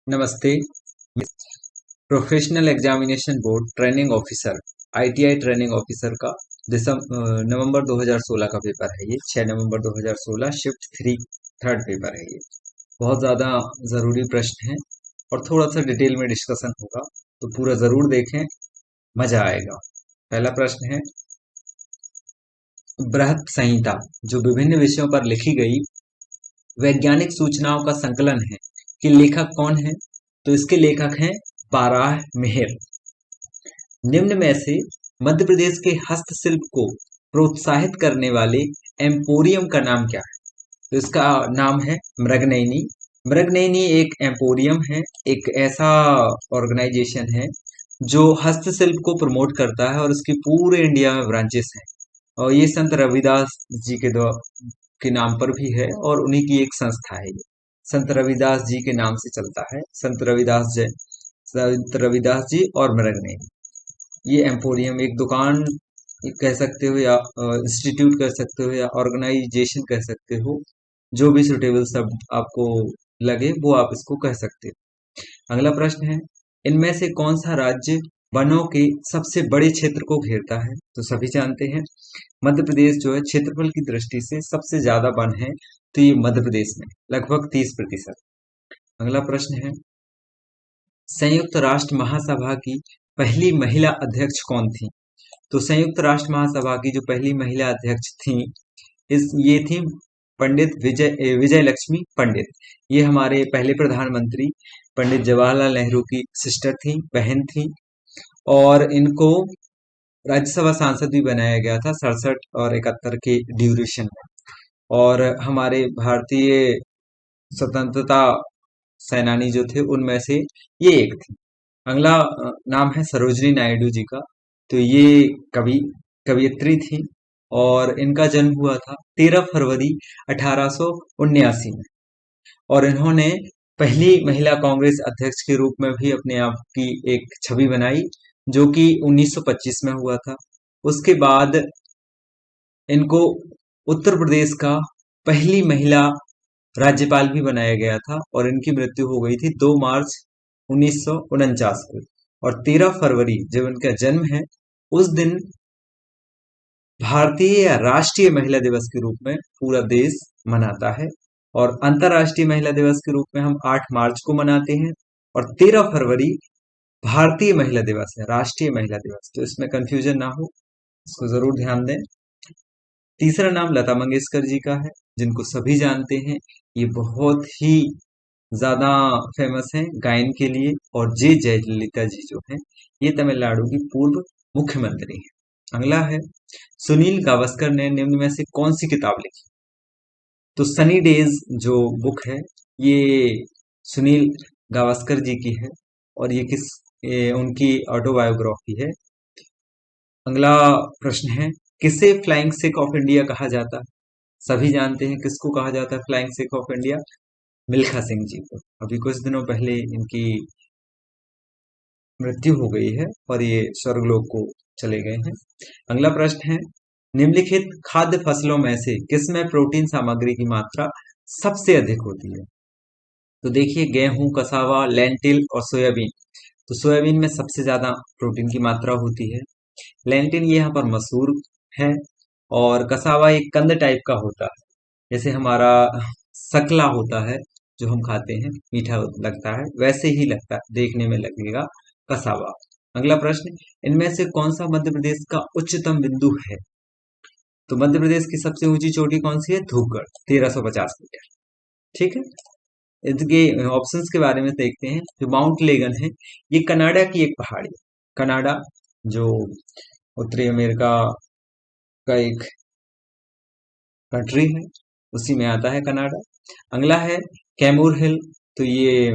नमस्ते। Professional examination board training officer ITI training officer का नवंबर 2016 का पेपर है। ये 6 नवंबर 2016 शिफ्ट 3 थर्ड पेपर है। ये बहुत ज़्यादा ज़रूरी प्रश्न है और थोड़ा सा डिटेल में डिस्कशन होगा, तो पूरा ज़रूर देखें, मज़ा आएगा। पहला प्रश्न है, बृहत संहिता जो विभिन्न विषयों पर लिखी गई वैज्ञानिक सूचनाओं का संकलन है कि लेखक कौन है? तो इसके लेखक हैं बाराह मेहर। निम्न में से मध्य प्रदेश के हस्तशिल्प को प्रोत्साहित करने वाले एम्पोरियम का नाम क्या है? तो इसका नाम है मृगनयनी। मृगनयनी एक एम्पोरियम है, एक ऐसा ऑर्गेनाइजेशन है जो हस्तशिल्प को प्रमोट करता है और उसकी पूरे इंडिया में ब्रांचेस हैं। और ये संत रविदास जी के नाम पर भी है और उन्हीं की एक संस्था है। ये संत रविदास जी के नाम से चलता है। संत रविदास जी और मृगनयनी, ये एम्पोरियम एक दुकान कह सकते हो या इंस्टीट्यूट कह सकते हो या ऑर्गेनाइजेशन कह सकते हो, जो भी सुटेबल शब्द आपको लगे वो आप इसको कह सकते हो। अगला प्रश्न है, इनमें से कौन सा राज्य वनों के सबसे बड़े क्षेत्र को घेरता है? तो सभी जानते हैं मध्य प्रदेश जो है क्षेत्रफल की दृष्टि से सबसे ज्यादा वन है, तो ये मध्य प्रदेश में लगभग 30%। अगला प्रश्न है, संयुक्त राष्ट्र महासभा की पहली महिला अध्यक्ष कौन थी? तो संयुक्त राष्ट्र महासभा की जो पहली महिला अध्यक्ष थी, ये थी पंडित विजय लक्ष्मी पंडित। ये हमारे पहले प्रधानमंत्री पंडित जवाहरलाल नेहरू की सिस्टर थी, बहन थी, और इनको राज्यसभा सांसद भी बनाया गया था 67 और 71 के ड्यूरेशन में। और हमारे भारतीय स्वतंत्रता सेनानी जो थे उनमें से ये एक थी। अगला नाम है सरोजनी नायडू जी का। तो ये कवियत्री थी और इनका जन्म हुआ था 13 फरवरी 1879 में। और इन्होंने पहली महिला कांग्रेस अध्यक्ष के रूप में भी अपने आप की एक छवि बनाई, जो कि 1925 में हुआ था। उसके बाद इनको उत्तर प्रदेश का पहली महिला राज्यपाल भी बनाया गया था और इनकी मृत्यु हो गई थी 2 मार्च 1949 को। और 13 फरवरी जब इनका जन्म है, उस दिन भारतीय या राष्ट्रीय महिला दिवस के रूप में पूरा देश मनाता है। और अंतर्राष्ट्रीय महिला दिवस के रूप में हम 8 मार्च को मनाते हैं। और 13 फरवरी भारतीय महिला दिवस है, राष्ट्रीय महिला दिवस। तो इसमें कंफ्यूजन ना हो, इसको जरूर ध्यान दें। तीसरा नाम लता मंगेशकर जी का है, जिनको सभी जानते हैं। ये बहुत ही ज्यादा फेमस हैं गायन के लिए। और जे जयललिता जी जो हैं, ये तमिलनाडु की पूर्व मुख्यमंत्री हैं। अगला है, सुनील गावस्कर ने निम्न में से कौन सी किताब लिखी? तो सनी डेज जो बुक है, ये सुनील गावस्कर जी की है और ये उनकी ऑटोबायोग्राफी है। अगला प्रश्न है, किसे फ्लाइंग सिख ऑफ इंडिया कहा जाता है? सभी जानते हैं किसको कहा जाता है flying Sikh of India? Milkha Singh ji को। अभी कुछ दिनों पहले इनकी मृत्यु हो गई है और ये स्वर्गलोक को चले गए हैं। अगला प्रश्न है, निम्नलिखित खाद्य फसलों में से किसमें प्रोटीन सामग्री की मात्रा सबसे अधिक होती है? तो देखिए, गेहूं, कसावा, लेंटिल और सोयाबीन। तो सोयाबीन में सबसे ज्यादा प्रोटीन की मात्रा होती है। लेंटिन ये यहाँ पर मसूर है। और कसावा एक कंद टाइप का होता है, जैसे हमारा सकला होता है जो हम खाते हैं, मीठा लगता है, वैसे ही लगता है, देखने में लगेगा कसावा। अगला प्रश्न, इनमें से कौन सा मध्य प्रदेश का उच्चतम बिंदु है? तो मध्य प्रदेश की सबसे ऊंची चोटी कौन सी है? धूपगढ़, 1350 मीटर। ठीक है, इसके ऑप्शंस के बारे में देखते हैं। जो माउंट लेगन है, ये कनाडा की एक पहाड़ी है। कनाडा जो उत्तरी अमेरिका का एक कंट्री है, उसी में आता है कनाडा। अगला है कैमूर हिल। तो ये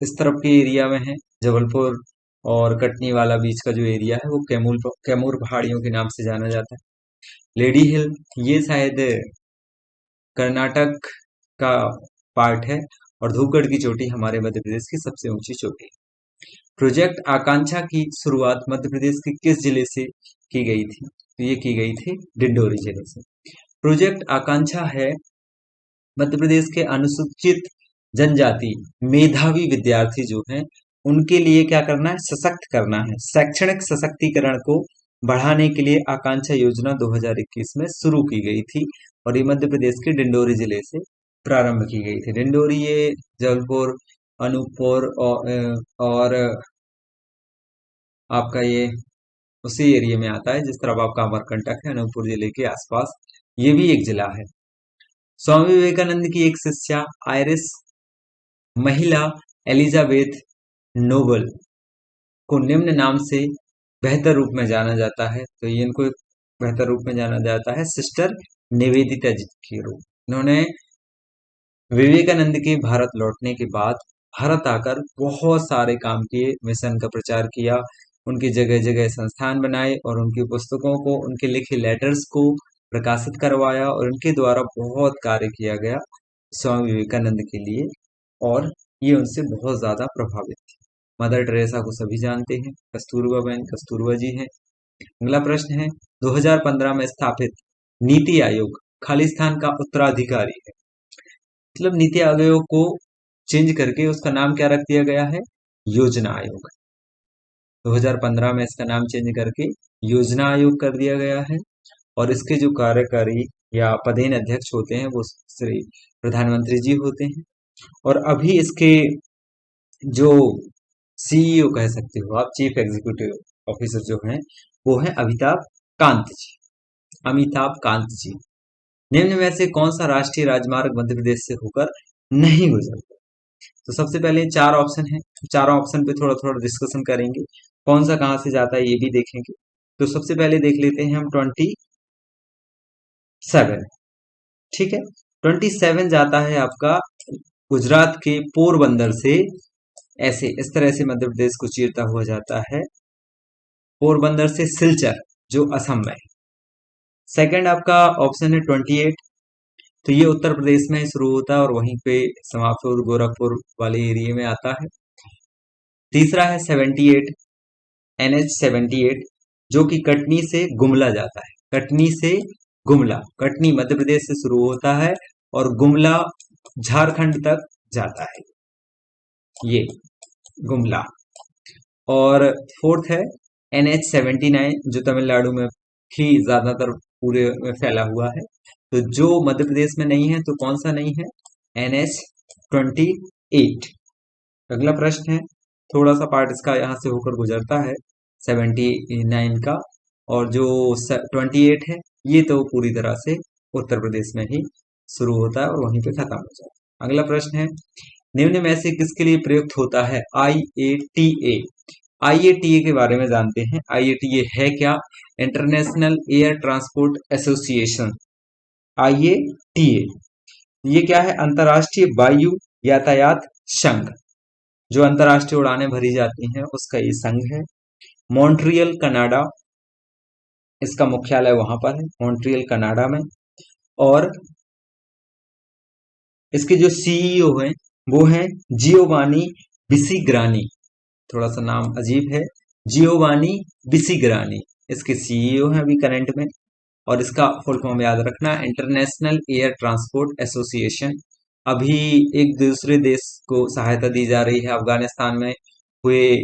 इस तरफ के एरिया में है, जबलपुर और कटनी वाला बीच का जो एरिया है वो कैमूर पहाड़ियों के नाम से जाना जाता है। लेडी हिल, ये शायद कर्नाटक का पार्ट है। और धूपगढ़ की चोटी हमारे मध्य प्रदेश की सबसे ऊंची चोटी है। प्रोजेक्ट आकांक्षा की शुरुआत मध्य प्रदेश के किस जिले से की गई थी? तो ये की गई थी डिंडोरी जिले से। प्रोजेक्ट आकांक्षा है मध्य प्रदेश के अनुसूचित जनजाति, मेधावी विद्यार्थी जो हैं, उनके लिए क्या करना है, सशक्त करना है। शैक्षणिक सशक्तिकरण को बढ़ाने के लिए आकांक्षा योजना 2021 में शुरू की गई थी और ये मध्य प्रदेश के डिंडोरी जिले से प्रारंभ की गई थी। डिंडोरी ये जबलपुर, अनूपपुर और आपका ये उसी एरिया में आता है जिस तरफ आपका अमरकंटक है, अनूपपुर जिले के आसपास ये भी एक जिला है। स्वामी विवेकानंद की एक शिष्या आयरिस महिला एलिजाबेथ नोबल को निम्न नाम से बेहतर रूप में जाना जाता है। तो ये इनको बेहतर रूप में जाना जाता है सिस्टर निवेदिता जी के रूप। इन्होंने विवेकानंद के भारत लौटने के बाद भारत आकर बहुत सारे काम किए, मिशन का प्रचार किया, उनकी जगह जगह संस्थान बनाए और उनकी पुस्तकों को, उनके लिखे लेटर्स को प्रकाशित करवाया और उनके द्वारा बहुत कार्य किया गया स्वामी विवेकानंद के लिए और ये उनसे बहुत ज्यादा प्रभावित थे। मदर टेरेसा को सभी जानते हैं, कस्तूरबा बहन कस्तूरबा जी हैं। अगला प्रश्न है 2015 में स्थापित नीति आयोग खालिस्तान का उत्तराधिकारी है। मतलब नीति आयोग को चेंज करके उसका नाम क्या रख दिया गया है, योजना आयोग। 2015 में इसका नाम चेंज करके योजना आयोग कर दिया गया है और इसके जो कार्यकारी या पदेन अध्यक्ष होते हैं वो श्री प्रधानमंत्री जी होते हैं और अभी इसके जो सीईओ कह सकते हो आप, चीफ एग्जीक्यूटिव ऑफिसर जो हैं वो है अमिताभ कांत जी। निम्न में से कौन सा राष्ट्रीय राजमार्ग मध्य प्रदेश से होकर नहीं गुजरता? तो सबसे पहले चार ऑप्शन है, चारों ऑप्शन पे थोड़ा थोड़ा डिस्कशन करेंगे, कौन सा कहां से जाता है ये भी देखेंगे। तो सबसे पहले देख लेते हैं हम 27, ठीक है। 27 जाता है आपका गुजरात के पोरबंदर से, ऐसे इस तरह से मध्य प्रदेश को चीरता हुआ जाता है, पोरबंदर से सिलचर जो असम में है। सेकंड आपका ऑप्शन है 28, तो ये उत्तर प्रदेश में शुरू होता है और वहीं पे समाप्त हो गोरखपुर वाले एरिया में आता है। तीसरा है 78, NH 78 जो कि कटनी से गुमला जाता है, कटनी से गुमला, कटनी मध्य प्रदेश से शुरू होता है और गुमला झारखंड तक जाता है, ये गुमला। और फोर्थ है NH 79 जो तमिलनाडु में ही ज्यादातर पूरे में फैला हुआ है। तो जो मध्य प्रदेश में नहीं है तो कौन सा नहीं है, NH 28। अगला प्रश्न है, थोड़ा सा पार्ट इसका यहाँ से होकर गुजरता है 79 का, और जो 28 है ये तो पूरी तरह से उत्तर प्रदेश में ही शुरू होता है और वहीं पे खत्म हो जाता है। अगला प्रश्न है, निम्न में से किसके लिए प्रयुक्त होता है IATA? IATA के बारे में जानते हैं। IATA है क्या, international air transport association. IATA ये क्या है, अंतरराष्ट्रीय वायु यातायात संघ, जो अंतरराष्ट्रीय उड़ानें भरी जाती हैं उसका ये संघ है। मॉन्ट्रियल कनाडा इसका मुख्यालय वहां पर है, मॉन्ट्रियल कनाडा में। और इसके जो सीईओ हैं वो हैं जियोवानी बिसिग्रानी, थोड़ा सा नाम अजीब है, जियोवानी बिसिग्रानी इसके सीईओ हैं अभी करंट में। और इसका फुल फॉर्म याद रखना, इंटरनेशनल एयर ट्रांसपोर्ट एसोसिएशन। अभी एक दूसरे देश को सहायता दी जा रही है, अफगानिस्तान में हुए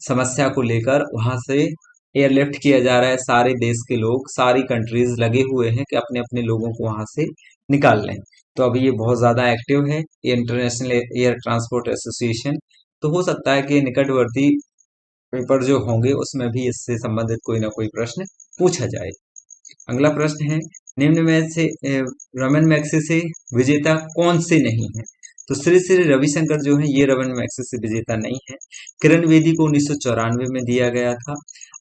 समस्या को लेकर वहां से एयरलिफ्ट किया जा रहा है, सारे देश के लोग, सारी कंट्रीज लगे हुए हैं कि अपने अपने लोगों को वहां से निकाल लें। तो अभी ये बहुत ज्यादा एक्टिव है, ये इंटरनेशनल एयर ट्रांसपोर्ट एसोसिएशन। तो हो सकता है कि निकटवर्ती पेपर जो होंगे उसमें भी इससे संबंधित कोई ना कोई प्रश्न पूछा जाए। अगला प्रश्न है, निम्न में से रमन मैग्सेसे विजेता कौन से नहीं है? तो श्री श्री रविशंकर जो है ये रमन मैग्सेसे विजेता नहीं है। किरण बेदी को 1994 में दिया गया था,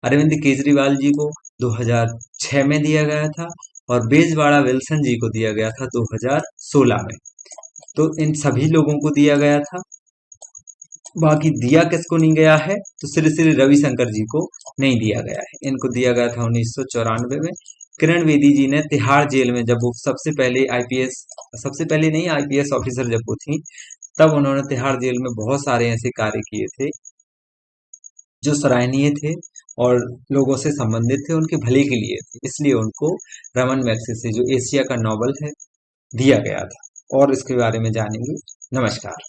अरविंद केजरीवाल जी को 2006 में दिया गया था और बेजवाड़ा विल्सन जी को दिया गया था 2016 में। तो इन सभी लोगों को दिया गया था। बाकी दिया किसको नहीं गया है, तो श्री श्री रविशंकर जी को नहीं दिया गया है, इनको दिया गया था 1994 में। किरण बेदी जी ने तिहाड़ जेल में, जब वो सबसे पहले आईपीएस ऑफिसर जब वो थी, तब उन्होंने तिहाड़ जेल में बहुत सारे ऐसे कार्य किए थे जो सराहनीय थे और लोगों से संबंधित थे, उनके भले के लिए थे, इसलिए उनको रमन मैग्सेसे जो एशिया का नोबेल है दिया गया था। और इसके बारे में जानेंगे। नमस्कार।